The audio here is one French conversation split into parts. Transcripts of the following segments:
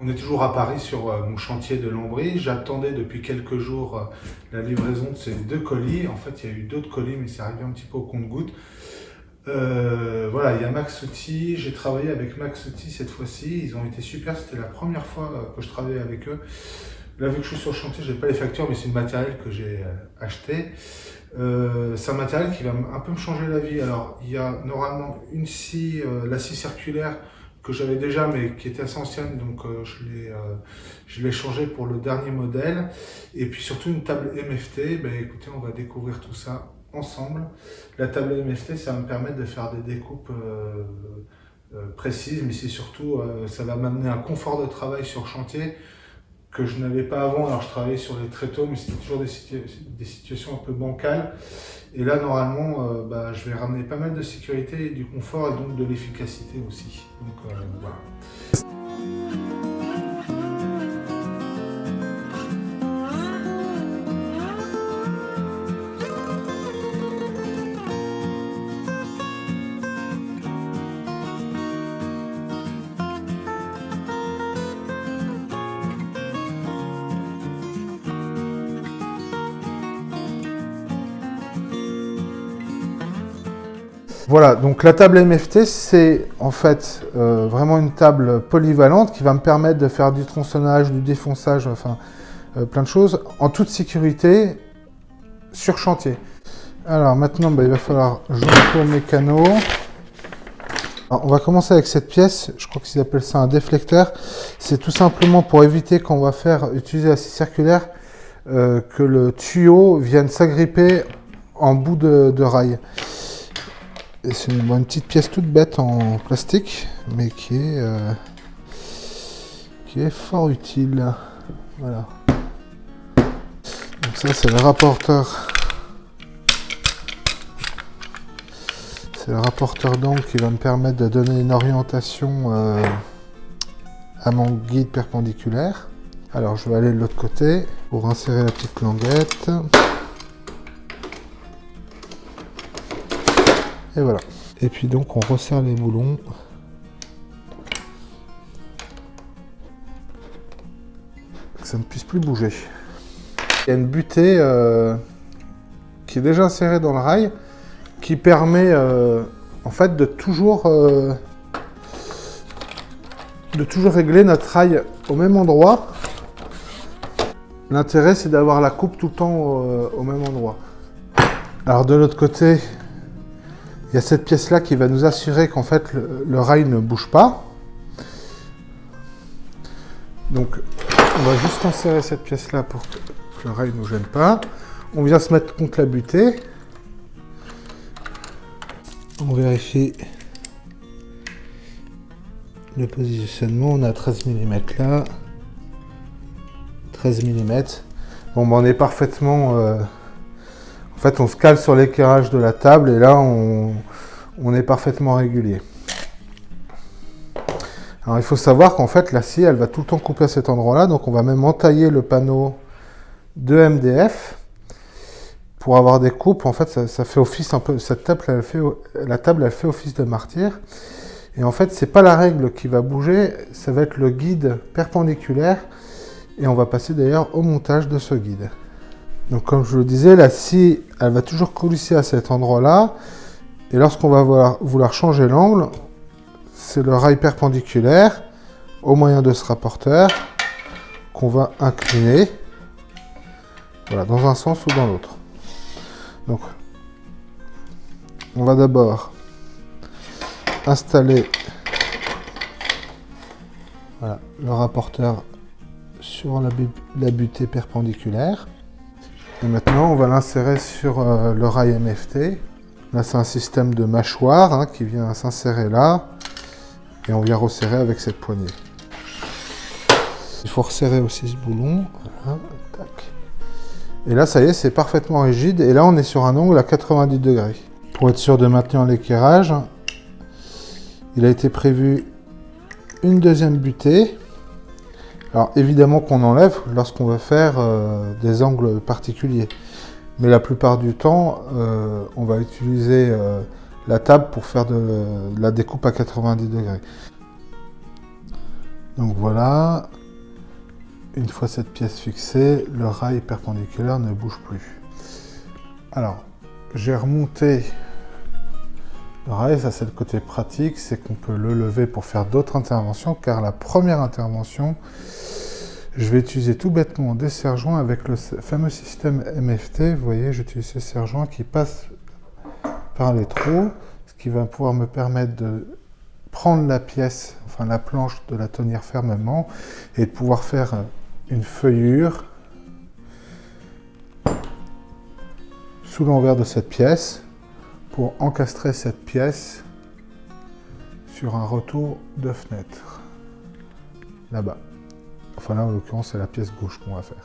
On est toujours à Paris sur mon chantier de Lambry. J'attendais depuis quelques jours la livraison de ces 2 colis. En fait, il y a eu d'autres colis, mais c'est arrivé un petit peu au compte-gouttes. Voilà, il y a Max Outils. J'ai travaillé avec Max Outils cette fois-ci. Ils ont été super. C'était la première fois que je travaillais avec eux. Là, vu que je suis sur le chantier, je n'ai pas les factures, mais c'est le matériel que j'ai acheté. C'est un matériel qui va un peu me changer la vie. Alors, il y a normalement une scie, la scie circulaire que j'avais déjà, mais qui était assez ancienne, donc je l'ai changé pour le dernier modèle. Et puis surtout une table MFT. Ben, écoutez, on va découvrir tout ça ensemble. La table MFT, ça va me permettre de faire des découpes précises, mais c'est surtout, ça va m'amener un confort de travail sur chantier que je n'avais pas avant. Alors je travaillais sur les tréteaux, mais c'était toujours des situations un peu bancales. Et là, normalement, je vais ramener pas mal de sécurité, et du confort et donc de l'efficacité aussi. Donc voilà. Voilà, donc la table MFT, c'est en fait vraiment une table polyvalente qui va me permettre de faire du tronçonnage, du défonçage, enfin plein de choses, en toute sécurité sur chantier. Alors maintenant, il va falloir joindre mes canaux. Alors, on va commencer avec cette pièce, je crois qu'ils appellent ça un déflecteur. C'est tout simplement pour éviter quand on va utiliser la scie circulaire, que le tuyau vienne s'agripper en bout de rail. C'est une petite pièce toute bête en plastique, mais qui est fort utile. Voilà. Donc ça, c'est le rapporteur. C'est le rapporteur d'angle qui va me permettre de donner une orientation à mon guide perpendiculaire. Alors, je vais aller de l'autre côté pour insérer la petite languette. Et voilà. Et puis donc on resserre les boulons. Que ça ne puisse plus bouger. Il y a une butée qui est déjà insérée dans le rail, qui permet en fait de toujours régler notre rail au même endroit. L'intérêt, c'est d'avoir la coupe tout le temps au même endroit. Alors de l'autre côté, il y a cette pièce-là qui va nous assurer qu'en fait le rail ne bouge pas. Donc on va juste insérer cette pièce-là pour que le rail ne nous gêne pas. On vient se mettre contre la butée. On vérifie le positionnement. On a 13 mm là. 13 mm. Bon, on est parfaitement... En fait, on se cale sur l'éclairage de la table et là, on est parfaitement régulier. Alors, il faut savoir qu'en fait, la scie, elle va tout le temps couper à cet endroit-là. Donc, on va même entailler le panneau de MDF pour avoir des coupes. En fait, ça fait office un peu... Cette table, la table, elle fait office de martyr. Et en fait, c'est pas la règle qui va bouger. Ça va être le guide perpendiculaire. Et on va passer d'ailleurs au montage de ce guide. Donc comme je le disais, la scie, elle va toujours coulisser à cet endroit-là. Et lorsqu'on va vouloir changer l'angle, c'est le rail perpendiculaire, au moyen de ce rapporteur, qu'on va incliner, voilà, dans un sens ou dans l'autre. Donc, on va d'abord installer voilà, le rapporteur sur la butée perpendiculaire. Et maintenant, on va l'insérer sur le rail MFT. Là, c'est un système de mâchoire qui vient s'insérer là. Et on vient resserrer avec cette poignée. Il faut resserrer aussi ce boulon. Voilà, tac. Et là, ça y est, c'est parfaitement rigide. Et là, on est sur un angle à 90 degrés. Pour être sûr de maintenir l'éclairage, il a été prévu une deuxième butée. Alors évidemment qu'on enlève lorsqu'on veut faire des angles particuliers. Mais la plupart du temps, on va utiliser la table pour faire de la découpe à 90 degrés. Donc voilà, une fois cette pièce fixée, le rail perpendiculaire ne bouge plus. Alors, j'ai remonté le rail, ça c'est le côté pratique, c'est qu'on peut le lever pour faire d'autres interventions, car la première intervention, je vais utiliser tout bêtement des serre-joints avec le fameux système MFT. Vous voyez, j'utilise ces serre-joints qui passent par les trous, ce qui va pouvoir me permettre de prendre la pièce, enfin la planche, de la tenir fermement et de pouvoir faire une feuillure sous l'envers de cette pièce pour encastrer cette pièce sur un retour de fenêtre là-bas. Enfin là en l'occurrence c'est la pièce gauche qu'on va faire.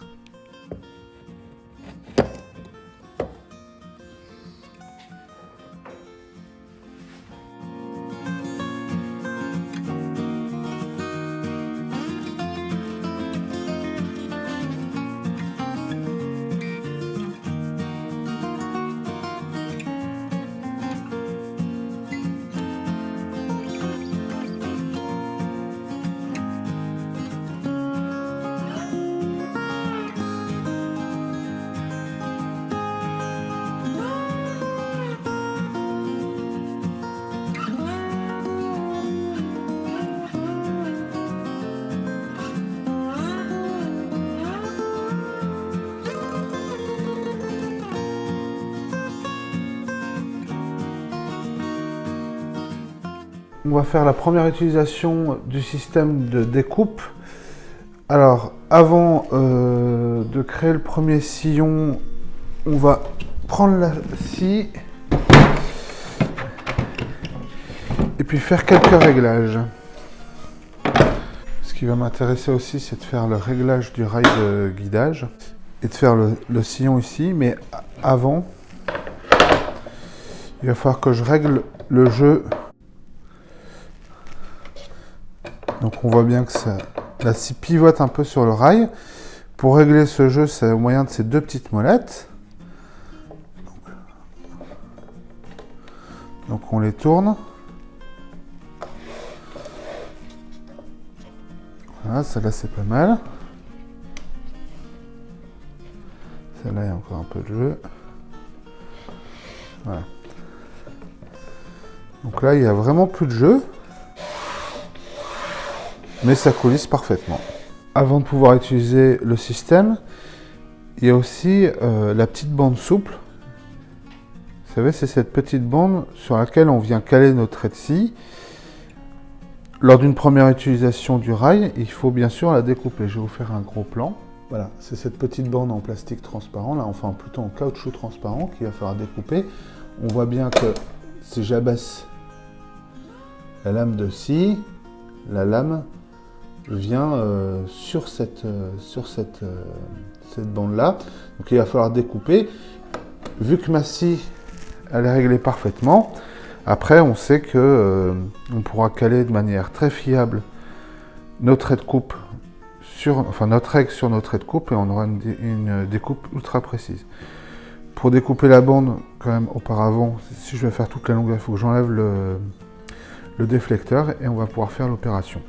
On va faire la première utilisation du système de découpe. Alors, avant de créer le premier sillon, on va prendre la scie et puis faire quelques réglages. Ce qui va m'intéresser aussi, c'est de faire le réglage du rail de guidage et de faire le sillon ici. Mais avant, il va falloir que je règle le jeu. Donc on voit bien que la scie pivote un peu sur le rail. Pour régler ce jeu, c'est au moyen de ces deux petites molettes. Donc on les tourne. Voilà, celle-là c'est pas mal. Celle-là il y a encore un peu de jeu. Voilà. Donc là il n'y a vraiment plus de jeu. Mais ça coulisse parfaitement. Avant de pouvoir utiliser le système, il y a aussi la petite bande souple. Vous savez, c'est cette petite bande sur laquelle on vient caler nos traits de scie. Lors d'une première utilisation du rail, il faut bien sûr la découper. Je vais vous faire un gros plan. Voilà, c'est cette petite bande en plastique transparent, là, enfin plutôt en caoutchouc transparent qu'il va falloir découper. On voit bien que si j'abaisse la lame de scie, la lame vient sur cette bande-là. Donc il va falloir découper. Vu que ma scie, elle est réglée parfaitement, après on sait que on pourra caler de manière très fiable nos traits de coupe notre règle sur nos traits de coupe et on aura une découpe ultra précise. Pour découper la bande, quand même auparavant, si je vais faire toute la longueur, il faut que j'enlève le déflecteur et on va pouvoir faire l'opération.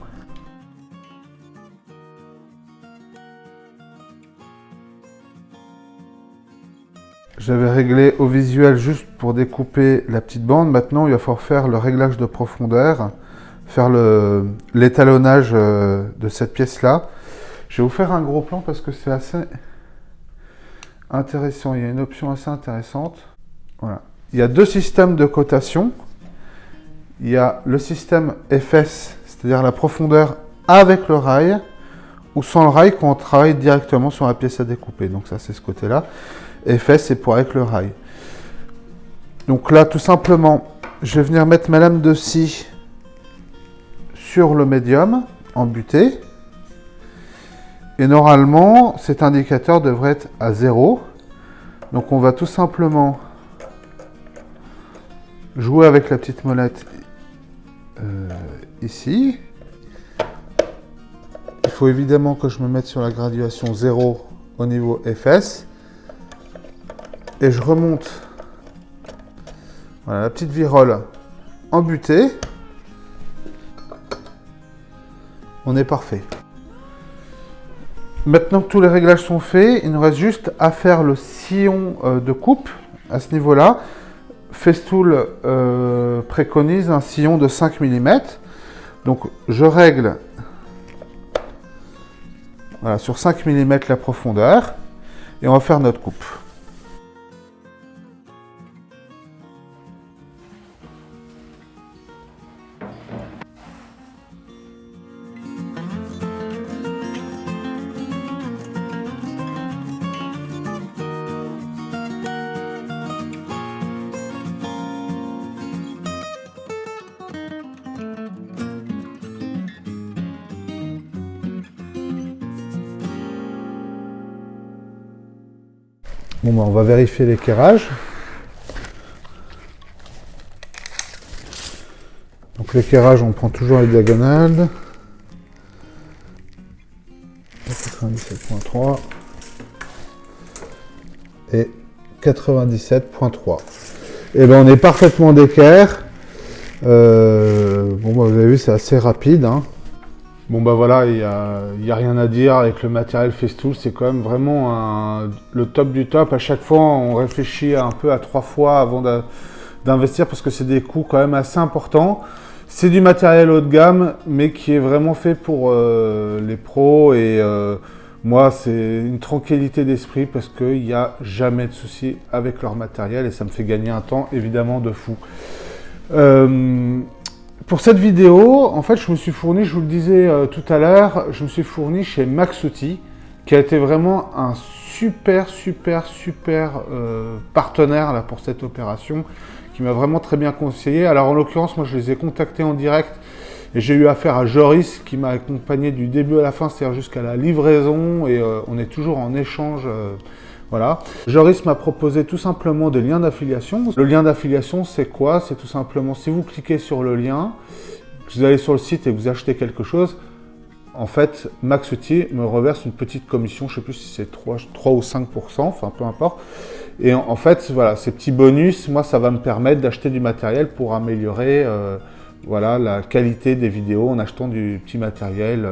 J'avais réglé au visuel juste pour découper la petite bande. Maintenant, il va falloir faire le réglage de profondeur, faire l'étalonnage de cette pièce-là. Je vais vous faire un gros plan parce que c'est assez intéressant. Il y a une option assez intéressante. Voilà. Il y a deux systèmes de cotation. Il y a le système FS, c'est-à-dire la profondeur avec le rail, ou sans le rail quand on travaille directement sur la pièce à découper. Donc ça, c'est ce côté-là. FS, c'est pour avec le rail. Donc là, tout simplement, je vais venir mettre ma lame de scie sur le médium en butée. Et normalement, cet indicateur devrait être à 0. Donc on va tout simplement jouer avec la petite molette ici. Il faut évidemment que je me mette sur la graduation 0 au niveau FS. Et je remonte voilà, la petite virole en butée. On est parfait. Maintenant que tous les réglages sont faits, il nous reste juste à faire le sillon de coupe à ce niveau-là. Festool préconise un sillon de 5 mm. Donc je règle voilà, sur 5 mm la profondeur et on va faire notre coupe. Bon, ben, on va vérifier l'équerrage. Donc l'équerrage, on prend toujours les diagonales. 97.3 et 97.3. Et ben on est parfaitement d'équerre. Bon, ben, vous avez vu, c'est assez rapide. Hein. Bon bah voilà, il y a rien à dire avec le matériel Festool, c'est quand même vraiment le top du top. À chaque fois, on réfléchit un peu à 3 fois avant d'investir parce que c'est des coûts quand même assez importants. C'est du matériel haut de gamme, mais qui est vraiment fait pour les pros et moi, c'est une tranquillité d'esprit parce qu'il n'y a jamais de soucis avec leur matériel et ça me fait gagner un temps évidemment de fou. Pour cette vidéo, en fait, je me suis fourni, je vous le disais tout à l'heure, je me suis fourni chez Maxouti, qui a été vraiment un super partenaire là, pour cette opération, qui m'a vraiment très bien conseillé. Alors en l'occurrence, moi je les ai contactés en direct et j'ai eu affaire à Joris qui m'a accompagné du début à la fin, c'est-à-dire jusqu'à la livraison et on est toujours en échange. Voilà. Joris m'a proposé tout simplement des liens d'affiliation. Le lien d'affiliation, c'est quoi? C'est tout simplement, si vous cliquez sur le lien, que vous allez sur le site et que vous achetez quelque chose, en fait, Maxouti me reverse une petite commission, je ne sais plus si c'est 3 ou 5%, enfin peu importe. Et en fait, voilà, ces petits bonus, moi, ça va me permettre d'acheter du matériel pour améliorer voilà, la qualité des vidéos en achetant du petit matériel.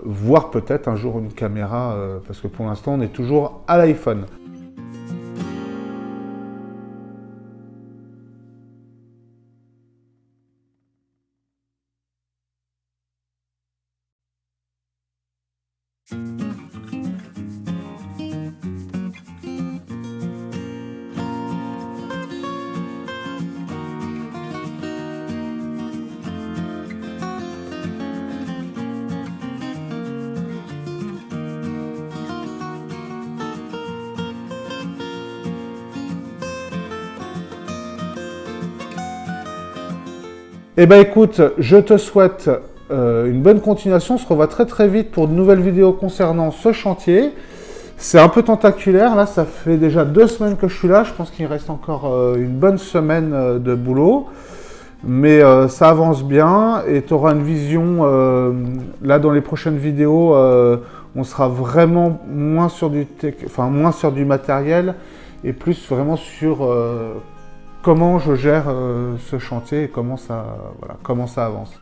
Voire peut-être un jour une caméra, parce que pour l'instant on est toujours à l'iPhone. Eh bien écoute, je te souhaite une bonne continuation. On se revoit très vite pour de nouvelles vidéos concernant ce chantier. C'est un peu tentaculaire, là ça fait déjà 2 semaines que je suis là. Je pense qu'il reste encore une bonne semaine de boulot. Mais ça avance bien et tu auras une vision, là dans les prochaines vidéos, on sera vraiment moins sur du matériel et plus vraiment sur comment je gère ce chantier et comment ça avance.